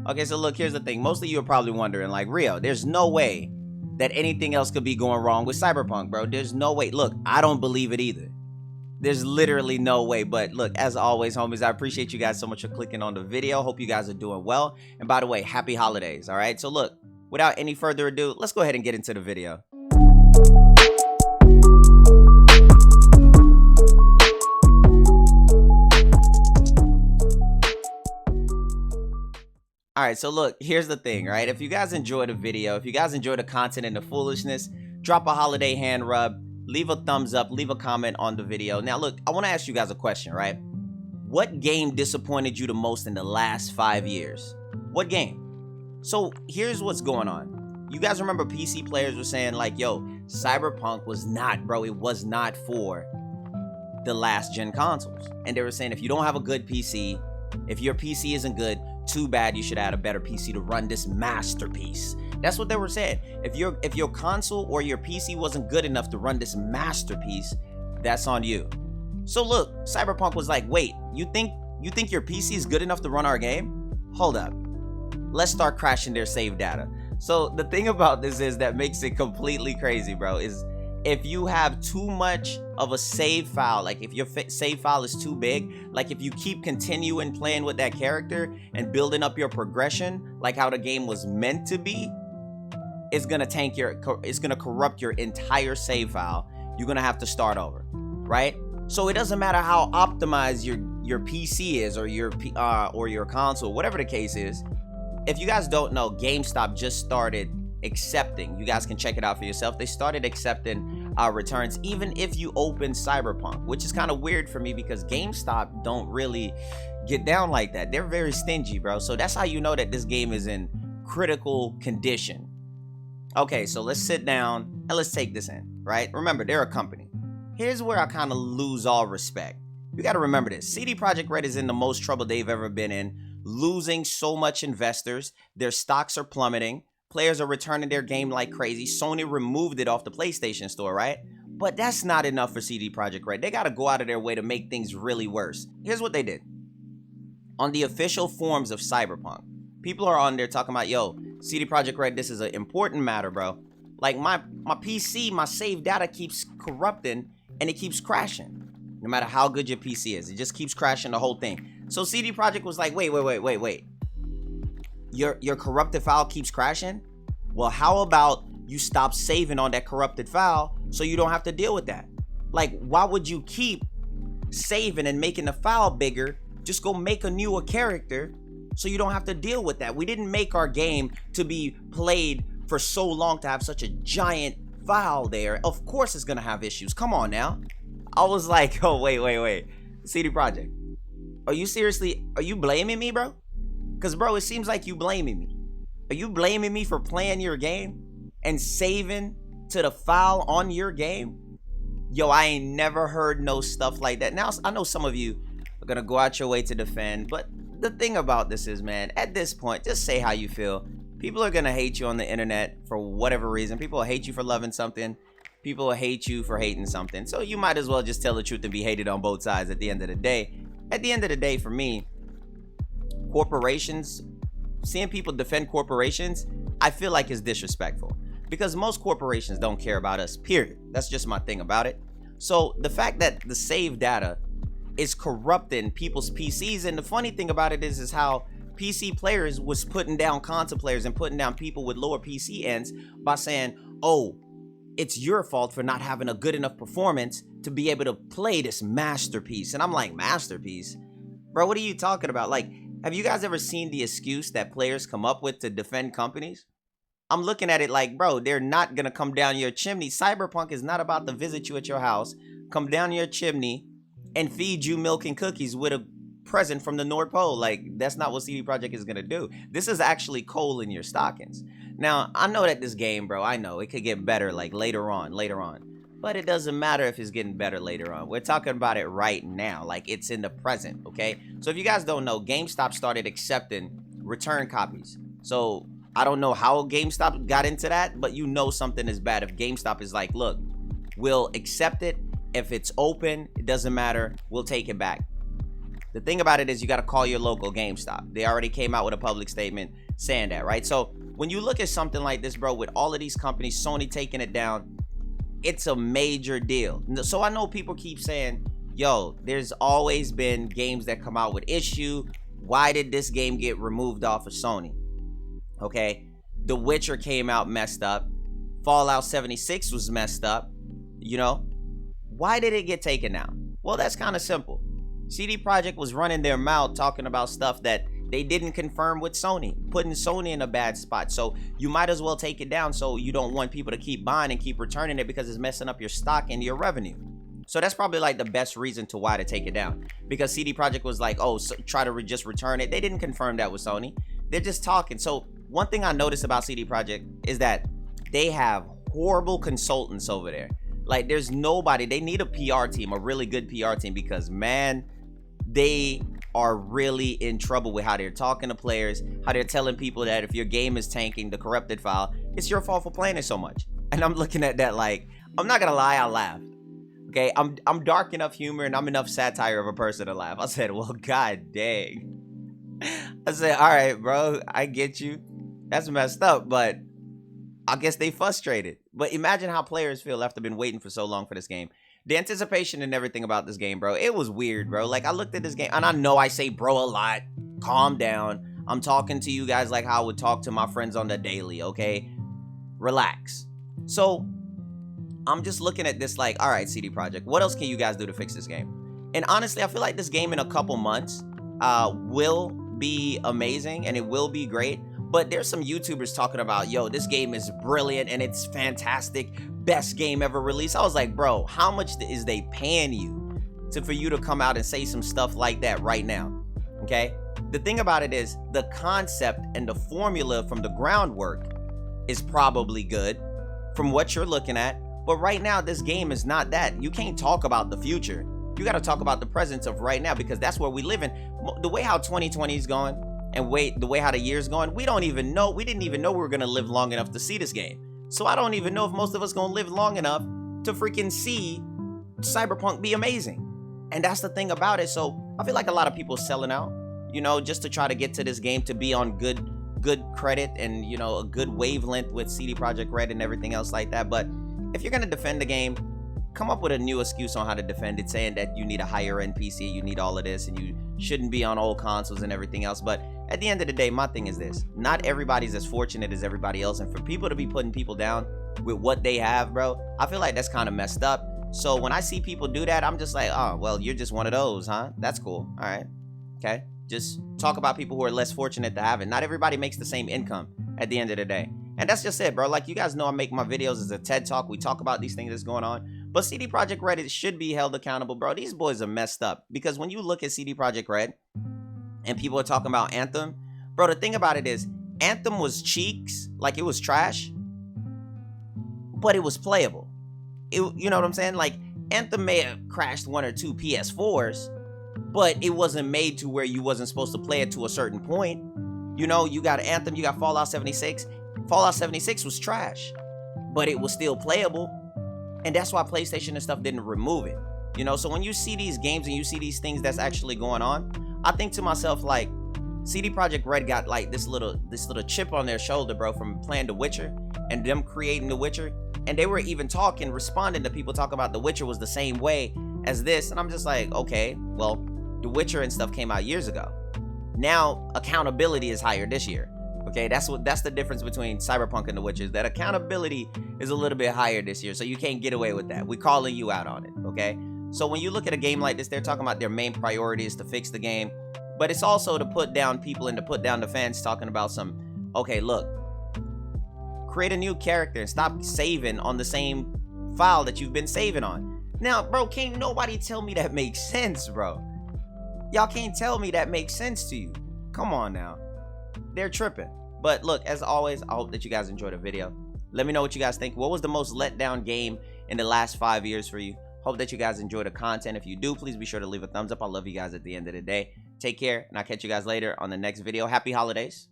Okay, so look, here's the thing. Most of you are probably wondering, like, Rio, there's no way that anything else could be going wrong with Cyberpunk, bro. There's no way. Look, I don't believe it either. There's literally no way. But look, as always, homies, I appreciate you guys so much for clicking on the video. Hope you guys are doing well. And by the way, happy holidays, all right? So look, without any further ado, let's go ahead and get into the video. All right, so look, here's the thing, right? If you guys enjoyed the video, if you guys enjoyed the content and the foolishness, drop a holiday hand rub, leave a thumbs up, leave a comment on the video. Now, look, I want to ask you guys a question, right? What game disappointed you the most in the last 5 years? What game? So here's what's going on. You guys remember PC players were saying like, yo, Cyberpunk was not, bro, it was not for the last gen consoles. And they were saying if you don't have a good PC, if your PC isn't good, too bad, you should add a better PC to run this masterpiece. That's what they were saying. If your console or your PC wasn't good enough to run this masterpiece, that's on you. So look, Cyberpunk was like, wait, you think your PC is good enough to run our game? Hold up. Let's start crashing their save data. So the thing about this is that makes it completely crazy, bro, is if you have too much of a save file, like if your save file is too big, like if you keep continuing playing with that character and building up your progression, like how the game was meant to be, it's gonna corrupt your entire save file. You're gonna have to start over, right? So it doesn't matter how optimized your PC is or your console, whatever the case is. If you guys don't know, GameStop just started accepting, you guys can check it out for yourself, they started accepting returns even if you open Cyberpunk, which is kind of weird for me because GameStop don't really get down like that. They're very stingy, bro. So that's how you know that this game is in critical condition. Okay, so let's sit down and let's take this in, right? Remember, they're a company. Here's where I kind of lose all respect. You got to remember this. CD Projekt Red is in the most trouble they've ever been in, losing so much investors. Their stocks are plummeting. Players are returning their game like crazy. Sony removed it off the PlayStation Store, right? But that's not enough for CD Projekt Red. They got to go out of their way to make things really worse. Here's what they did. On the official forums of Cyberpunk, people are on there talking about, yo, CD Projekt Red, this is an important matter, bro. Like my PC, my save data keeps corrupting and it keeps crashing. No matter how good your PC is, it just keeps crashing the whole thing. So CD Projekt was like, wait. Your corrupted file keeps crashing? Well, how about you stop saving on that corrupted file so you don't have to deal with that? Like, why would you keep saving and making the file bigger? Just go make a newer character so you don't have to deal with that. We didn't make our game to be played for so long to have such a giant file there. Of course it's gonna have issues. Come on now. I was like, oh, wait. CD Projekt, are you blaming me, bro? Because, bro, it seems like you blaming me. Are you blaming me for playing your game and saving to the file on your game? Yo, I ain't never heard no stuff like that. Now, I know some of you are going to go out your way to defend, but the thing about this is, man, at this point, just say how you feel. People are going to hate you on the internet for whatever reason. People will hate you for loving something. People will hate you for hating something. So you might as well just tell the truth and be hated on both sides at the end of the day. At the end of the day, for me, corporations, seeing people defend corporations, I feel like is disrespectful because most corporations don't care about us, period. That's just my thing about it. So the fact that the save data is corrupting people's PCs, and the funny thing about it is how PC players was putting down console players and putting down people with lower PC ends by saying, oh, it's your fault for not having a good enough performance to be able to play this masterpiece. And I'm like, masterpiece? Bro, what are you talking about? Like, have you guys ever seen the excuse that players come up with to defend companies? I'm looking at it like, bro, they're not going to come down your chimney. Cyberpunk is not about to visit you at your house, come down your chimney, and feed you milk and cookies with a present from the North Pole. Like, that's not what CD Projekt is going to do. This is actually coal in your stockings. Now, I know that this game, bro, I know it could get better like later on. But it doesn't matter if it's getting better later on. We're talking about it right now, like it's in the present, okay? So if you guys don't know, GameStop started accepting return copies. So I don't know how GameStop got into that, but you know something is bad if GameStop is like, look, we'll accept it. If it's open, it doesn't matter. We'll take it back. The thing about it is you got to call your local GameStop. They already came out with a public statement saying that, right? So when you look at something like this, bro, with all of these companies, Sony taking it down, it's a major deal. So I know people keep saying, yo, there's always been games that come out with issue. Why did this game get removed off of Sony? Okay, The Witcher came out messed up. Fallout 76 was messed up. You know, why did it get taken down? Well, that's kind of simple. CD Projekt was running their mouth talking about stuff that they didn't confirm with Sony, putting Sony in a bad spot. So you might as well take it down so you don't want people to keep buying and keep returning it because it's messing up your stock and your revenue. So that's probably like the best reason to why to take it down, because CD Projekt was like, oh, so try to just return it. They didn't confirm that with Sony. They're just talking. So one thing I noticed about CD Projekt is that they have horrible consultants over there. Like, there's nobody. They need a PR team, a really good PR team, because man, they are really in trouble with how they're talking to players, how they're telling people that if your game is tanking, the corrupted file, it's your fault for playing it so much. And I'm looking at that like, I'm not gonna lie, I laughed. Okay, I'm dark enough humor and I'm enough satire of a person to laugh. I said, well, god dang. I said, all right, bro, I get you. That's messed up, but I guess they frustrated. But imagine how players feel after been waiting for so long for this game. The anticipation and everything about this game, bro, it was weird, bro. Like, I looked at this game, and I know I say bro a lot. Calm down. I'm talking to you guys like how I would talk to my friends on the daily, okay? Relax. So, I'm just looking at this like, all right, CD Projekt, what else can you guys do to fix this game? And honestly, I feel like this game in a couple months will be amazing, and it will be great. But there's some YouTubers talking about, yo, this game is brilliant, and it's fantastic. Best game ever released. I was like, bro, how much is they paying you for you to come out and say some stuff like that right now? Okay? The thing about it is the concept and the formula from the groundwork is probably good from what you're looking at. But right now, this game is not that. You can't talk about the future. You got to talk about the presence of right now, because that's where we live in. The way how 2020 is going and the way how the year's going, we don't even know. We didn't even know we were going to live long enough to see this game. So I don't even know if most of us gonna live long enough to freaking see Cyberpunk be amazing. And that's the thing about it. So I feel like a lot of people selling out, you know, just to try to get to this game to be on good credit and, you know, a good wavelength with CD Projekt Red and everything else like that. But if you're gonna defend the game, come up with a new excuse on how to defend it, saying that you need a higher end PC, you need all of this, and you shouldn't be on old consoles and everything else. But at the end of the day, my thing is this: not everybody's as fortunate as everybody else, and for people to be putting people down with what they have, bro, I feel like that's kind of messed up. So when I see people do that, I'm just like, oh, well, you're just one of those, huh? That's cool. All right. Okay. Just talk about people who are less fortunate to have it. Not everybody makes the same income at the end of the day. And that's just it, bro. Like, you guys know I make my videos as a TED Talk. We talk about these things that's going on. But CD Projekt Red, it should be held accountable, bro. These boys are messed up. Because when you look at CD Projekt Red and people are talking about Anthem, bro, the thing about it is Anthem was cheeks, like it was trash, but it was playable. You know what I'm saying? Like, Anthem may have crashed 1 or 2 PS4s, but it wasn't made to where you wasn't supposed to play it to a certain point. You know, you got Anthem, you got Fallout 76. Fallout 76 was trash, but it was still playable. And that's why PlayStation and stuff didn't remove it. You know, so when you see these games and you see these things that's actually going on, I think to myself, like, CD Projekt Red got like this little chip on their shoulder, bro, from playing The Witcher and them creating The Witcher. And they were even responding to people talking about The Witcher was the same way as this. And I'm just like, okay, well, The Witcher and stuff came out years ago. Now accountability is higher this year. Okay, that's the difference between Cyberpunk and The Witcher, is that accountability is a little bit higher this year, so you can't get away with that. We're calling you out on it, okay? So when you look at a game like this, they're talking about their main priority is to fix the game, but it's also to put down people and to put down the fans talking about some, okay, look, create a new character and stop saving on the same file that you've been saving on. Now, bro, can't nobody tell me that makes sense, bro. Y'all can't tell me that makes sense to you. Come on now. They're tripping. But look, as always, I hope that you guys enjoyed the video. Let me know what you guys think. What was the most let down game in the last 5 years for you? Hope that you guys enjoy the content. If you do, please be sure to leave a thumbs up. I love you guys at the end of the day. Take care, and I'll catch you guys later on the next video. Happy holidays.